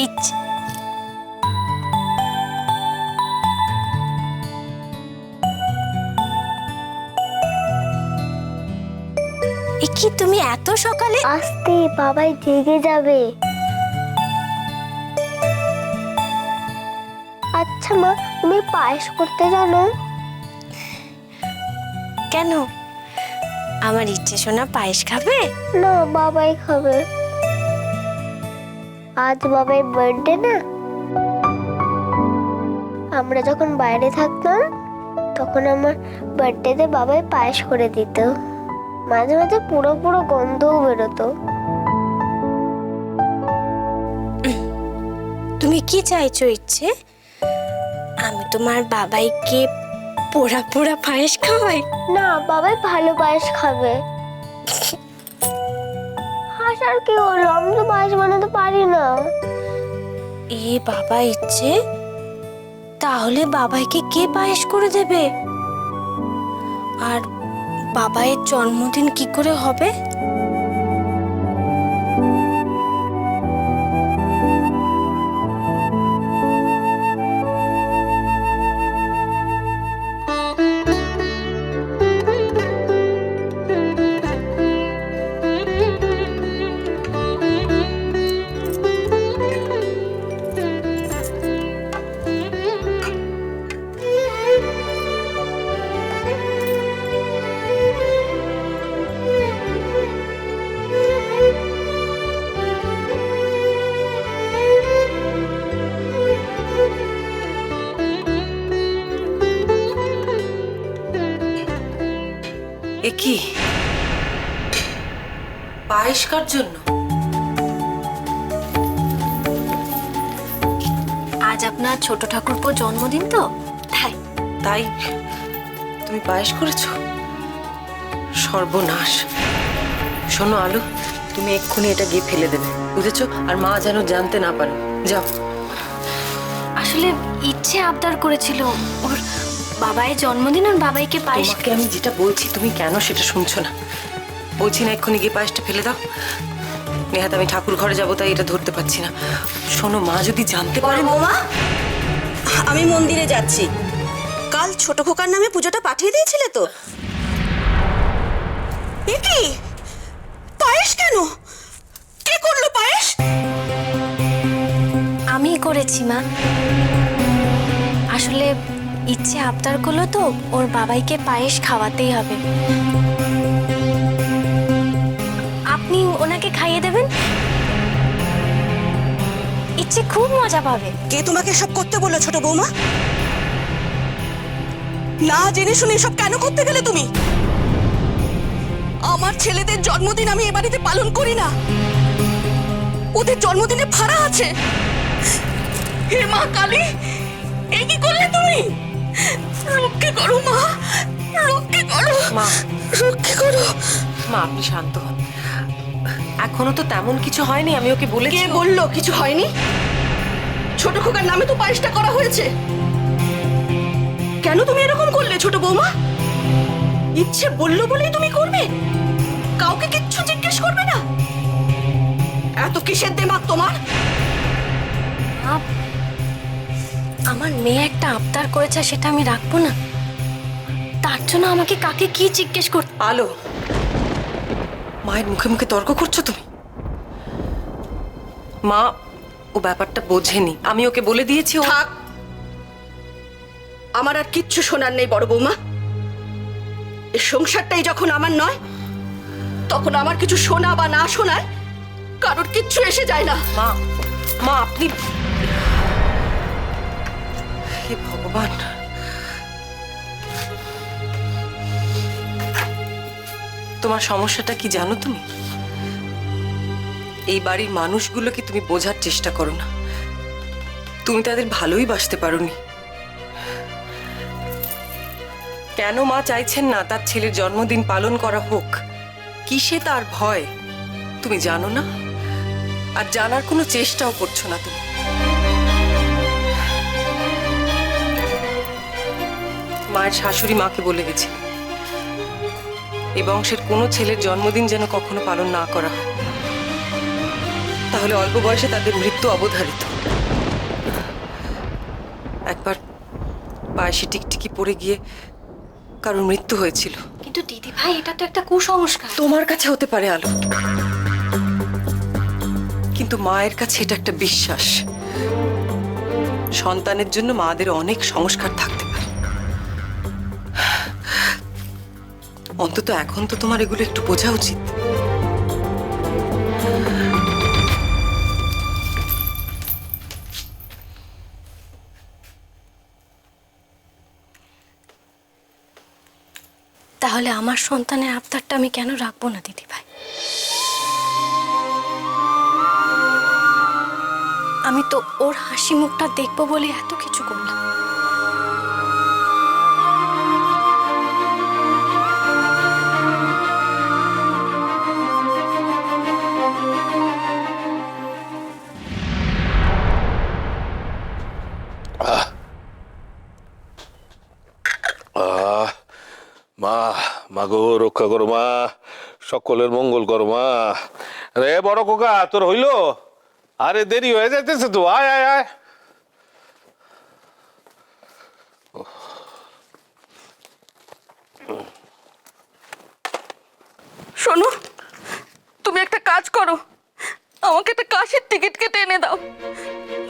ইচ্ছে। এ কি তুমি এত সকালে? আস্তে, বাবাই জেগে যাবে। আচ্ছা মা, তুমি পায়েস করতে জানো? কেন, আমার ইচ্ছে শোনা পায়েস খাবে? না, বাবাই খাবে। আজ বাবাই বার্থডে না? আমরা যখন বাইরে থাকতাম তখন আমার বার্থডেতে বাবাই পায়েস করে দিত। মাঝে মাঝে পুরো পুরো গন্ধও বেরোতো। তুমি কি চাইছো ইচ্ছে? আমি তোমার বাবাইকে পোড়া পোড়া পায়েস খাওয়াই? না, বাবাই ভালো পায়েস খাবে। হাসার কি হলো, আমি তো পায়েস বানাতে পারি না। এ বাবা ইচ্ছে, তাহলে বাবাইকে কে পায়েস করে দেবে? আর বাবাইয়ের জন্মদিন কি করে হবে? এ কি পায়েস কার জন্য? আজ আপনার ছোট ঠাকুরপোর জন্মদিন তো, তাই। তাই তুমি পায়েস করেছো? সর্বনাশ। শোনো আলু, তুমি এক্ষুনি এটা গিয়ে ফেলে দেবে, বুঝেছো? আর মা যেন জানতে না পারে। যাও। আসলে ইচ্ছে আবদার করেছিল, ওর বাবাইয়ের জন্মদিন, ওর বাবাইকে পায়েস। তোমাকে আমি যেটা বলছি তুমি কেন সেটা শুনছো না? বলছি না এক্ষুনি গিয়ে পায়েসটা ফেলে দাও। নেহাত আমি ঠাকুর ঘরে যাবো, তাই এটা ধরতে পারছি না। শোনো, মা যদি জানতে পারে। বৌমা, আমি মন্দিরে যাচ্ছি। কাল ছোট খোকার নামে পুজোটা পাঠিয়ে দিয়েছিলে তো? এ কি পায়েস? কেন, কে করলো পায়েস? আমি করেছি মা। আসলে ইচ্ছে আবদার করলো তো, ওর বাবাইকে পায়েস খাওয়াতেই হবে। আপনি ওনাকে খাইয়ে দেবেন, ইচ্ছে খুব মজা পাবে। কে তোমাকে সব করতে বললো ছোট বৌমা? না জেনে শুনে সব কেন করতে গেলে তুমি? আমার ছেলেদের জন্মদিন আমি এ বাড়িতে পালন করি না। ওদের জন্মদিনে ভাড়া আছে। হে মা কালী, এ কি করলে তুমি? রক্ষে করো মা, রক্ষে করো মা, রক্ষে করো। মা আপনি শান্ত হন। এখনো তো তেমন কিছু হয়নি, আমি ওকে বলেছি। কে বললো কিছু হয়নি? ছোট খোকার নামে তো পায়েসটা করা হয়েছে। কেন তুমি এরকম করলে ছোট বৌমা? ইচ্ছে বললো বলেই তুমি করবে? কাউকে কিচ্ছু জিজ্ঞেস করবে না? এত কিসের দেমাগ তোমার? আমার মেয়ে একটা আবদার করেছে, সেটা আমি রাখবো না? তার জন্য আমাকে কাকে কি জিজ্ঞেস করতে? আলো, মায়ের মুখে মুখে তর্ক করছো তুমি। মা ও ব্যাপারটা বোঝেনি, আমি ওকে বলে দিয়েছি। ও থাক, আমার আর কিচ্ছু শোনার নেই বড় বৌমা। এই সংসারটাই যখন আমার নয়, তখন আমার কিছু শোনা বা না শোনায় কারোর কিচ্ছু এসে যায় না। মা, মা আপনি, হে ভগবান। তোমার সমস্যাটা কি জানো তুমি? এই বাড়ির মানুষগুলোকে তুমি বোঝার চেষ্টা করো না। তুমি তাদের ভালোই বাসতে পারোনি। কেন মা চাইছেন না তার ছেলের জন্মদিন পালন করা হোক? কিসে তার ভয় তুমি জানো না? আর জানার কোনো চেষ্টাও করছো না তুমি। মায়ের শাশুড়ি মাকে বলে গেছে এই বংশের কোনো ছেলের জন্মদিন যেন কখনো পালন না করা হয়। তাহলে অল্প বয়সে তাদের মৃত্যু অবধারিত। একবার পায়েসে টিকটিকি পড়ে গিয়ে কারোর মৃত্যু হয়েছিল। কিন্তু দিদি ভাই, এটা তো একটা কুসংস্কার। তোমার কাছে হতে পারে আলো, কিন্তু মায়ের কাছে এটা একটা বিশ্বাস। সন্তানের জন্য মাদের অনেক সংস্কার থাকতে পারে। অন্তত এখন তো তোমার এগুলো একটু বোঝা উচিত। তাহলে আমার সন্তানের আবদারটা আমি কেন রাখবো না দিদি ভাই? আমি তো ওর হাসি মুখটা দেখবো বলে এত কিছু করলাম। মা, মাগো রক্ষা করো মা, সকলের মঙ্গল করো মা। রে বড় কোকা, তোর হইলো? আরে দেরি হয়ে যাইতেছে তো, আয় আয় আয়। শোনো, তুমি একটা কাজ করো, আমাকে একটা কাশির টিকিট কেটে এনে দাও।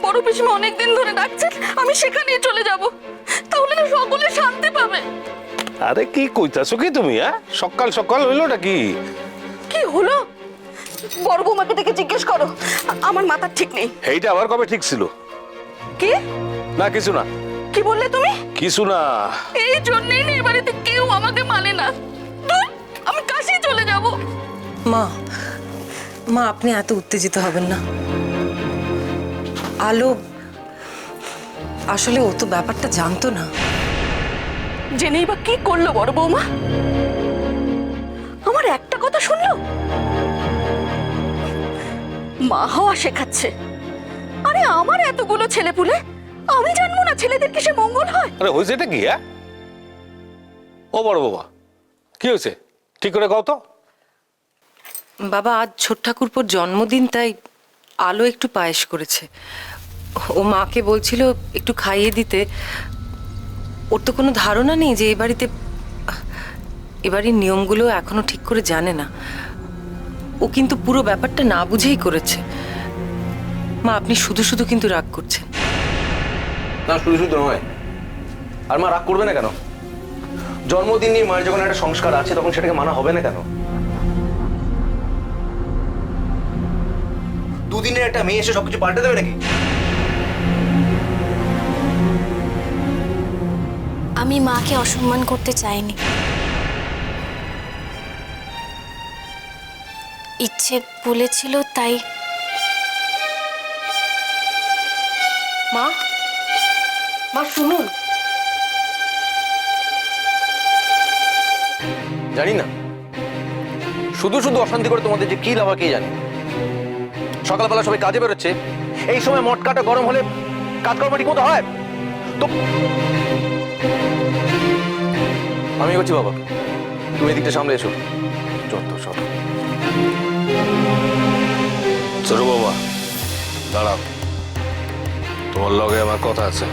বড় পিসিমা অনেকদিন ধরে ডাকছেন, আমি সেখানেই চলে যাব। তাহলে না সকলে শান্তি পাবে। আরে কি কইতাছো কি তুমি? সকাল সকাল হইলো নাকি? কি হলো? বড় বৌমাকে ডেকে জিজ্ঞেস করো, আমার মাথার ঠিক নেই। এইটা আবার কবে ঠিক ছিল? কি না কিছু না। কি বললে তুমি? কিছু না। এই জন্যই না এ বাড়িতে কেউ আমাকে মানে না। ধুর, আমি কাশি চলে যাব। মা, মা আপনি এত উত্তেজিত হবেন না। আলো আসলে ও তো ব্যাপারটা জানতো না। জেনেই বা কি করলো বড় বৌমা? আমার একটা কথা শুনলো? মা হওয়া শেখাচ্ছে। আরে আমার এতগুলো ছেলেপুলে, আমি জানবো না ছেলেদের কিসে মঙ্গল হয়? আরে হয়েছে এটা কি? ও বড় বাবা, কি হয়েছে ঠিক করে কও তো। বাবা, আজ ছোট ঠাকুরপোর জন্মদিন, তাই আলো একটু পায়েস করেছে। ও মাকে বলছিল একটু খাইয়ে দিতে। ওর তো কোনো ধারণা নেই যে এবাড়ির নিয়মগুলো এখনো ঠিক করে জানে না। ও কিন্তু পুরো ব্যাপারটা না বুঝেই করেছে। মা, আপনি শুধু শুধু কিন্তু রাগ করছেন। না, শুধু শুধু নয়। আর মা রাগ করবে না কেন? জন্মদিন নিয়ে মায়ের যখন একটা সংস্কার আছে, তখন সেটাকে মানা হবে না কেন? দুদিনের একটা মেয়ে এসে সবকিছু পাল্টে দেবে নাকি? আমি মাকে অসম্মান করতে চাইনি। ইচ্ছে বলেছিল তাই। মা, মা শুনুন। জানি না, শুধু শুধু অশান্তি করে তোমাদের যে কি লাভ কে জানে। সকালবেলা সবাই কাজে বেরোচ্ছে, এই সময় মটকাটা গরম হলে কাজকর্ম ঠিক মতো হয় তো? আমি বলছি বাবা, তুমি এদিকটা সামলে এসো। যত সব। ছোট বাবা দাঁড়াও, তোমার লগে আমার কথা আছে।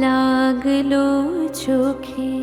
লাগলো চোখে